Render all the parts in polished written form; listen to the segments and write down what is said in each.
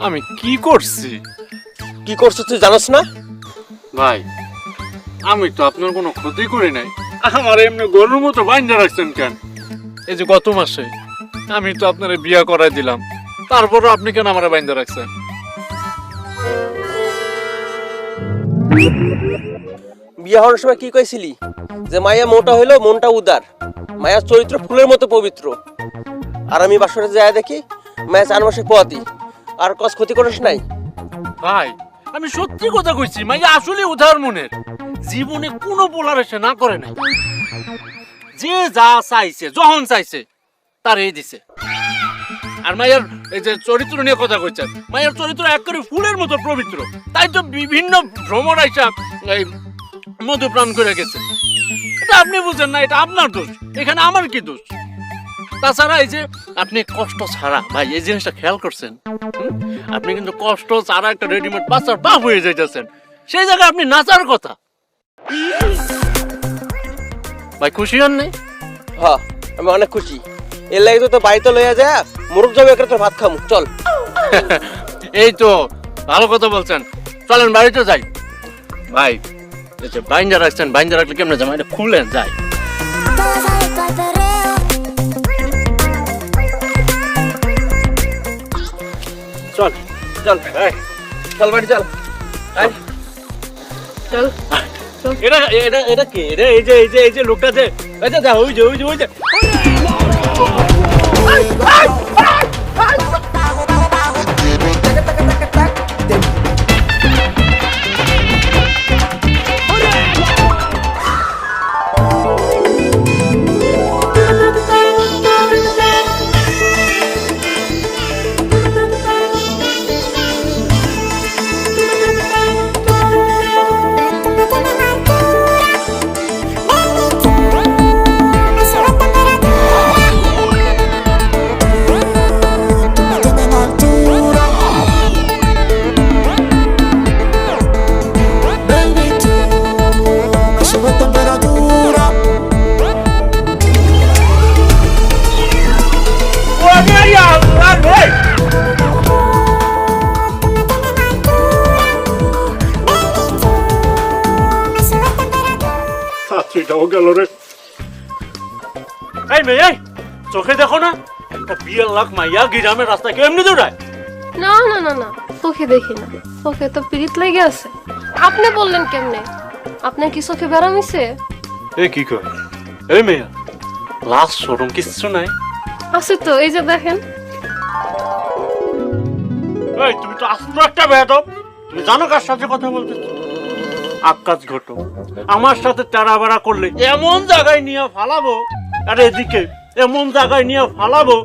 আমি কি করছি? কি করছো তুই জানোস না? ভাই আমি তো আপনার কোনো ক্ষতি করি নাই, আমার এমনি গরুর মতো বাইন্ধা রাখছেন কেন? এই যে গত মাসে আমি তো আপনার বিয়া করাই দিলাম, তারপরও আপনি কেন আমার বাইন্ধা রাখছেন? বিয়ে হওয়ার সময় কি কইছিলি যে মায়া মোটা হইলো মনটা উদার, মায়ার চরিত্র ফুলের মতো পবিত্র। আর আমি বাসরে যায় দেখি মায়া 4 মাসে পোয়াতি, আর কস ক্ষতি করিস নাই। ভাই আমি সত্যি কথা কইছি, মাইয়া আসলে উদার মনের, জীবনে কোনো পোলার এসে না করে নাই, যে যা চাইছে যখন চাইছে তার এই দিছে। আর মায়ের এই যে চরিত্র নিয়ে কথা কইছেন, মায়ের চরিত্র একেবারে ফুলের মতো পবিত্র, তাই তো বিভিন্ন ভ্রমণ আইসা এই মধুপ্রাণ করে গেছে। এটা আপনি বুঝেন না, এটা আপনার দোষ, এখানে আমার কি দোষ? তাছাড়া এই যে আপনি কষ্ট ছাড়া, ভাই এই জিনিসটা খেয়াল করছেন, আপনি কিন্তু কষ্ট ছাড়া একটা রেডিমেড বাচ্চার বাপ হয়ে যাইতেছেন, সেই জায়গায় আপনি নাচার কথা। ভাই খুশি হন নাই? হ্যাঁ আমি অনেক খুশি। এর লাগে তো বাড়িতে লইয়া যায় মুরগ যাবে একটা তো ভাত খামু, চল। এই তো ভালো কথা বলছেন, চলেন বাড়িতে যাই। ভাই এই যে বাইন্দা রাখছেন, বাইন্দা রাখলে কেমনে যাবো, এটা খুলেন যাই। চল চল চল বাড়ি চল। চল এটা এটা এটা কি রে? এই যে লোকটা যে ওই যে ওই যে গেল রে। এই মেয়ে চোখে দেখো না, একটা বিয়ের লাখ মাইয়া গ্রামের রাস্তায় কেউ এমনি দৌড়ায়? না না না না, চোখে দেখি না, চোখে তো পিরিত লেগে আছে। আপনি বললেন কেমনে? আপনার কি চোখে বেড়ামিছে? এ কি কয়? এই মেয়ে লাশ শরম কিচ্ছু নাই? আছে তো, এই যে দেখেন। এই তুমি তো আসলে একটা বেয়াদব, তুমি জানো কার সাথে কথা বলতেছো? আকাশ ঘটো আমার সাথে টাড়া বাড়া করলে এমন জায়গায় নিয়ে ফালাবো, আর এদিকে এমন জায়গায় নিয়ে ফালাবো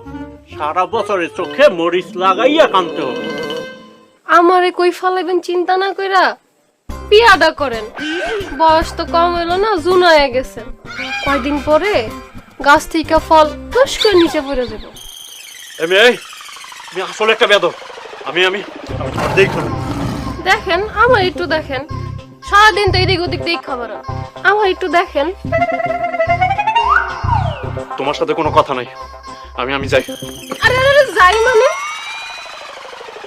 সারা বছরের চোখে মরিচ লাগাইয়া কানতে হবে। আমারে কই ফালাইবেন চিন্তা না কইরা বিয়াটা করেন। বয়স তো কম হইলো না, জুন হয়ে গেছে, কয়দিন পরে গাছ থেকে ফল টুস করে নিচে পড়ে যাব। আমি আসলে একটা বেয়াদব, আমি দেখুন। দেখেন আমার একটু দেখেন, সারাদিন তো এদিক ওদিক দিয়ে খাবার, আমার একটু দেখেন। তোমার সাথে কোনো কথা নাই, আমি যাই। আরে আরে যাই মানে?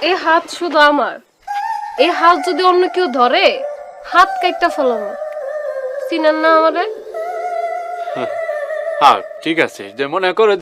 এই হাত শুধু আমার, এই হাত যদি অন্য কেউ ধরে হাত কাটটা ফেলাবো। চিনেন না আমারে? হ্যাঁ ঠিক আছে, যে মনে করে